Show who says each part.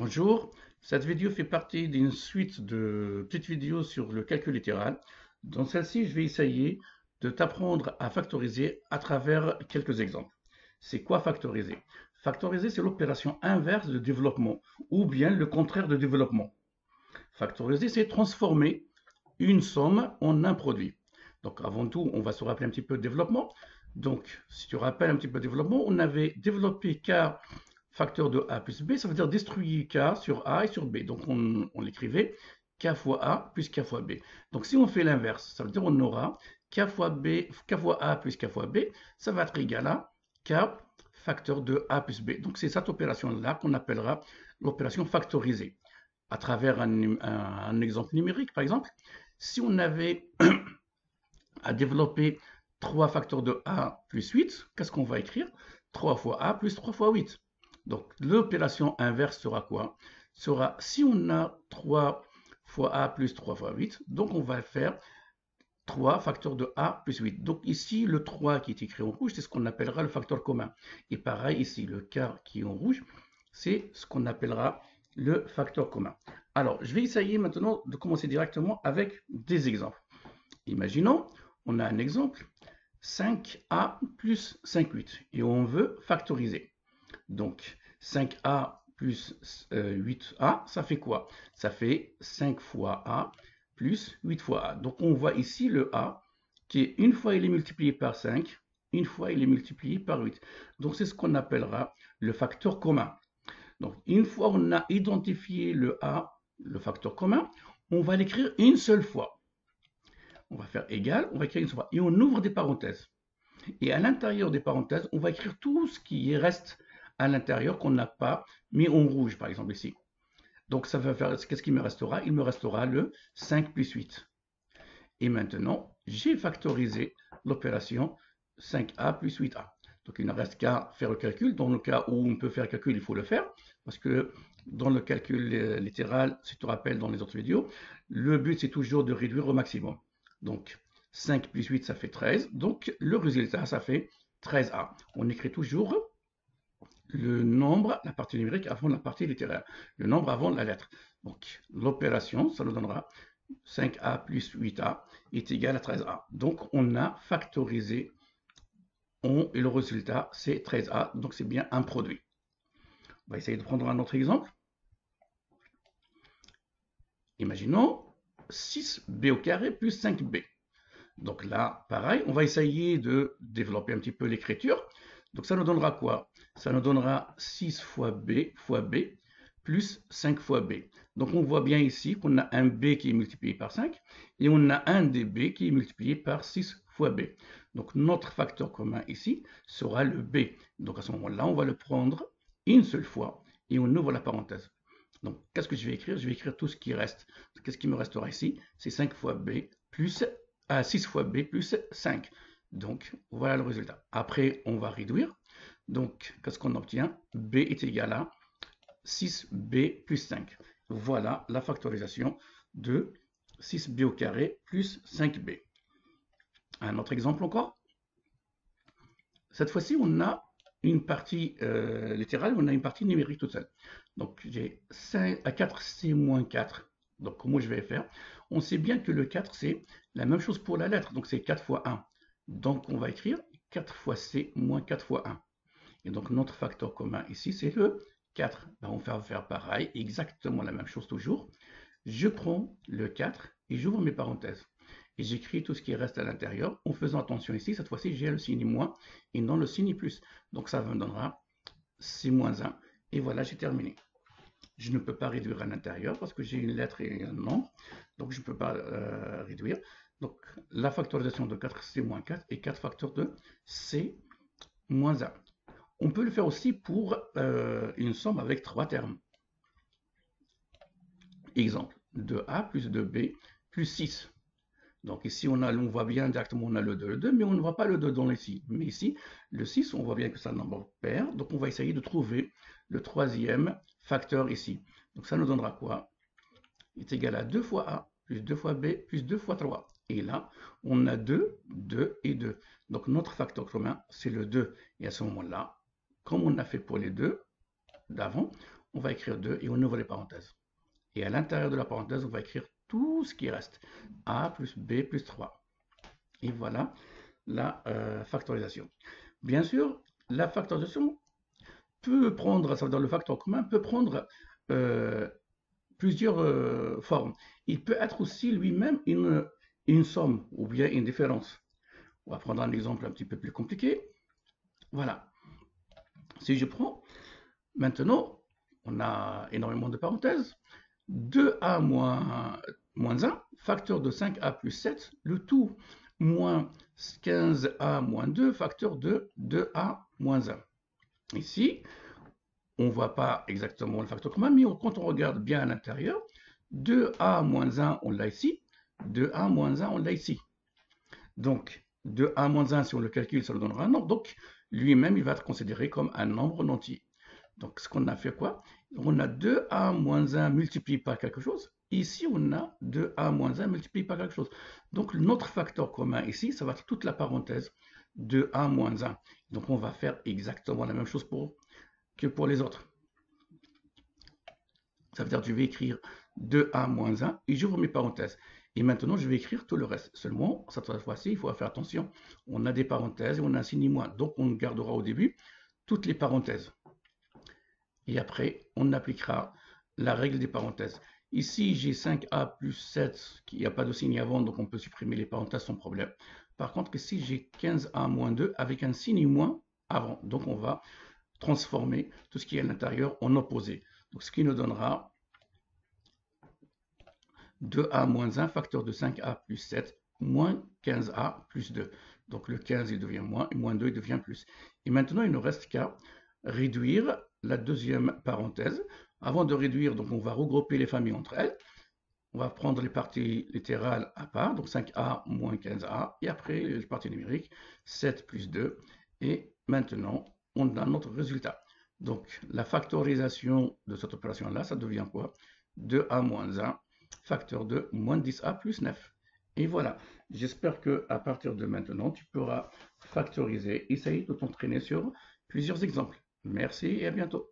Speaker 1: Bonjour, cette vidéo fait partie d'une suite de petites vidéos sur le calcul littéral. Dans celle-ci, je vais essayer de t'apprendre à factoriser à travers quelques exemples. C'est quoi factoriser? Factoriser, c'est l'opération inverse de développement ou bien le contraire de développement. Factoriser, c'est transformer une somme en un produit. Donc avant tout, on va se rappeler un petit peu de développement. Donc, si tu rappelles un petit peu de développement, on avait développé K facteur de A plus B, ça veut dire destruire K sur A et sur B. Donc on l'écrivait K fois A plus K fois B. Donc si on fait l'inverse, ça veut dire on aura K fois B, K fois A plus K fois B, ça va être égal à K facteur de A plus B. Donc c'est cette opération-là qu'on appellera l'opération factorisée. À travers un exemple numérique, par exemple, si on avait à développer 3 facteurs de A plus 8, qu'est-ce qu'on va écrire? 3 fois A plus 3 fois 8. Donc l'opération inverse sera quoi? Sera, si on a 3 fois A plus 3 fois 8, donc on va faire 3 facteurs de A plus 8. Donc ici, le 3 qui est écrit en rouge, c'est ce qu'on appellera le facteur commun. Et pareil, ici, le K qui est en rouge, c'est ce qu'on appellera le facteur commun. Alors, je vais essayer maintenant de commencer directement avec des exemples. Imaginons, on a un exemple, 5A plus 5,8 et on veut factoriser. Donc, 5A plus 8A, ça fait quoi? Ça fait 5 fois A plus 8 fois A. Donc, on voit ici le A qui est une fois il est multiplié par 5, une fois il est multiplié par 8. Donc, c'est ce qu'on appellera le facteur commun. Donc, une fois on a identifié le A, le facteur commun, on va l'écrire une seule fois. On va faire égal, on va écrire une seule fois. Et on ouvre des parenthèses. Et à l'intérieur des parenthèses, on va écrire tout ce qui reste à l'intérieur qu'on n'a pas mis en rouge, par exemple ici. Donc ça va faire, qu'est-ce qu'il me restera? Il me restera le 5 plus 8. Et maintenant, j'ai factorisé l'opération 5A plus 8A. Donc il ne reste qu'à faire le calcul. Dans le cas où on peut faire le calcul, il faut le faire. Parce que dans le calcul littéral, si tu te rappelles dans les autres vidéos, le but c'est toujours de réduire au maximum. Donc 5 plus 8, ça fait 13. Donc le résultat, ça fait 13A. On écrit toujours le nombre, la partie numérique avant la partie littéraire. Le nombre avant la lettre. Donc l'opération, ça nous donnera 5A plus 8A est égal à 13A. Donc on a factorisé et le résultat c'est 13A. Donc c'est bien un produit. On va essayer de prendre un autre exemple. Imaginons 6B au carré plus 5B. Donc là, pareil, on va essayer de développer un petit peu l'écriture. Donc ça nous donnera quoi? Ça nous donnera 6 fois B plus 5 fois B. Donc on voit bien ici qu'on a un B qui est multiplié par 5 et on a un DB qui est multiplié par 6 fois B. Donc notre facteur commun ici sera le B. Donc à ce moment-là, on va le prendre une seule fois et on ouvre la parenthèse. Donc qu'est-ce que je vais écrire? Je vais écrire tout ce qui reste. Qu'est-ce qui me restera ici? C'est 5 fois B plus 6 fois B plus 5. Donc, voilà le résultat. Après, on va réduire. Donc, qu'est-ce qu'on obtient? B est égal à 6B plus 5. Voilà la factorisation de 6B au carré plus 5B. Un autre exemple encore. Cette fois-ci, on a une partie littérale, on a une partie numérique toute seule. Donc, j'ai 4C moins 4. Donc, comment je vais faire? On sait bien que le 4, c'est la même chose pour la lettre. Donc, c'est 4 fois 1. Donc, on va écrire 4 fois C moins 4 fois 1. Et donc, notre facteur commun ici, c'est le 4. Ben, on va faire pareil, exactement la même chose toujours. Je prends le 4 et j'ouvre mes parenthèses. Et j'écris tout ce qui reste à l'intérieur en faisant attention ici. Cette fois-ci, j'ai le signe moins et non le signe plus. Donc, ça me donnera C moins 1. Et voilà, j'ai terminé. Je ne peux pas réduire à l'intérieur parce que j'ai une lettre et un nombre. Donc, je ne peux pas réduire. Donc, la factorisation de 4C moins 4 est 4 facteurs de C moins 1. On peut le faire aussi pour une somme avec 3 termes. Exemple, 2A plus 2B plus 6. Donc ici, on voit bien directement, on a le 2, mais on ne voit pas le 2 dans ici. Mais ici, le 6, on voit bien que c'est un nombre pair. Donc on va essayer de trouver le troisième facteur ici. Donc ça nous donnera quoi? Il est égal à 2 fois A plus 2 fois B plus 2 fois 3. Et là, on a 2, 2 et 2. Donc notre facteur commun, c'est le 2. Et à ce moment-là, comme on a fait pour les deux d'avant, on va écrire 2 et on ouvre les parenthèses. Et à l'intérieur de la parenthèse, on va écrire tout ce qui reste. A plus B plus 3. Et voilà la factorisation. Bien sûr, la factorisation peut prendre, ça veut dire le facteur commun peut prendre plusieurs formes. Il peut être aussi lui-même une somme ou bien une différence. On va prendre un exemple un petit peu plus compliqué. Voilà. Si je prends, maintenant, on a énormément de parenthèses. 2a moins 1, facteur de 5a plus 7, le tout moins 15a moins 2, facteur de 2a moins 1. Ici, on ne voit pas exactement le facteur commun, mais quand on regarde bien à l'intérieur, 2a moins 1, on l'a ici, 2a moins 1, on l'a ici. Donc, 2a moins 1, si on le calcule, ça nous donnera un nombre. Donc, lui-même, il va être considéré comme un nombre entier. Donc, ce qu'on a fait quoi? On a 2a moins 1 multiplié par quelque chose. Ici, on a 2a moins 1 multiplié par quelque chose. Donc, notre facteur commun ici, ça va être toute la parenthèse 2a moins 1. Donc, on va faire exactement la même chose que pour les autres. Ça veut dire que je vais écrire 2a moins 1 et j'ouvre mes parenthèses. Et maintenant, je vais écrire tout le reste. Seulement, cette fois-ci, il faut faire attention. On a des parenthèses et on a un signe moins. Donc, on gardera au début toutes les parenthèses. Et après, on appliquera la règle des parenthèses. Ici, j'ai 5a plus 7, qui n'y a pas de signe avant, donc on peut supprimer les parenthèses sans problème. Par contre, ici, j'ai 15a moins 2 avec un signe moins avant. Donc, on va transformer tout ce qui est à l'intérieur en opposé. Donc, ce qui nous donnera 2a moins 1, facteur de 5a plus 7, moins 15a plus 2. Donc, le 15, il devient moins, et moins 2, il devient plus. Et maintenant, il ne reste qu'à réduire la deuxième parenthèse. Avant de réduire, donc on va regrouper les familles entre elles. On va prendre les parties littérales à part, donc 5a moins 15a, et après les parties numériques, 7 plus 2. Et maintenant, on a notre résultat. Donc, la factorisation de cette opération-là, ça devient quoi? 2a moins 1, facteur de moins 10a plus 9. Et voilà, j'espère qu'à partir de maintenant, tu pourras factoriser. Essaye de t'entraîner sur plusieurs exemples. Merci et à bientôt.